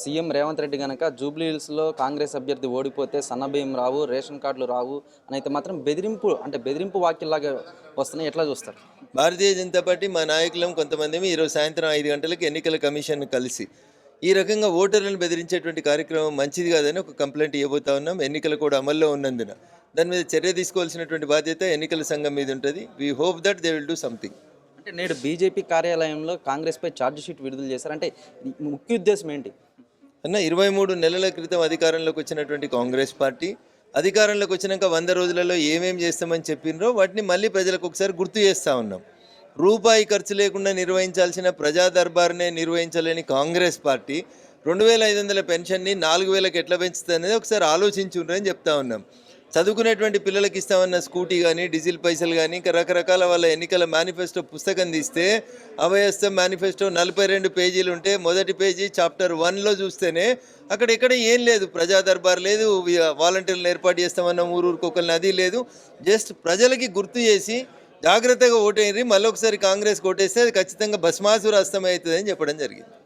CM Revanth Reddy గనక Jubilee హిల్స్లో కాంగ్రెస్ అభ్యర్థి ఓడిపోతే సన్నబియ్యం రావు, రేషన్ కార్డులు రావు అని అయితే మాత్రం బెదిరింపు వాక్యలాగా వస్తున్నాయి. ఎట్లా చూస్తారు? భారతీయ జనతా పార్టీ మా నాయకులం కొంతమంది ఈరోజు సాయంత్రం 5 గంటలకు ఎన్నికల కమిషన్ కలిసి ఈ రకంగా ఓటర్లను బెదిరించేటువంటి కార్యక్రమం మంచిది కాదని ఒక కంప్లైంట్ ఇవ్వబోతా ఉన్నాం. ఎన్నికలు కూడా అమల్లో ఉన్నందున దాని మీద చర్య తీసుకోవాల్సినటువంటి బాధ్యత ఎన్నికల సంఘం మీద ఉంటుంది. We hope that they will do something. అంటే నేడు బీజేపీ కార్యాలయంలో కాంగ్రెస్పై ఛార్జ్ షీట్ విడుదల చేశారు. అంటే ముఖ్య ఉద్దేశం ఏంటి? అన్న 23 నెలల క్రితం అధికారంలోకి వచ్చినటువంటి కాంగ్రెస్ పార్టీ అధికారంలోకి వచ్చినాక 100 రోజులలో ఏమేం చేస్తామని చెప్పినరో వాటిని మళ్ళీ ప్రజలకు ఒకసారి గుర్తు చేస్తూ ఉన్నాం. రూపాయి ఖర్చు లేకుండా నిర్వహించాల్సిన ప్రజా దర్బార్నే నిర్వహించలేని కాంగ్రెస్ పార్టీ 2500 పెన్షన్ని 4000కి ఎట్లా పెంచుతుంది అనేది ఒకసారి ఆలోచించుండ్రని చెప్తా ఉన్నాం. చదువుకునేటువంటి పిల్లలకి ఇస్తామన్న స్కూటీ కానీ డీజిల్ పైసలు కానీ ఇంకా రకరకాల వాళ్ళ ఎన్నికల మేనిఫెస్టో పుస్తకం తీస్తే అభయస్థం మేనిఫెస్టో 42 పేజీలు ఉంటే మొదటి పేజీ చాప్టర్ 1లో చూస్తేనే అక్కడ ఎక్కడ ఏం లేదు, ప్రజా దర్బార్ లేదు, వాలంటీర్లను ఏర్పాటు చేస్తామన్న ఊరూరికొకరిని అది లేదు. జస్ట్ ప్రజలకి గుర్తు చేసి జాగ్రత్తగా ఓటేయండి, మళ్ళీ ఒకసారి కాంగ్రెస్ ఓటేస్తే అది ఖచ్చితంగా భస్మాసుర అస్తమవుతుంది అని చెప్పడం జరిగింది.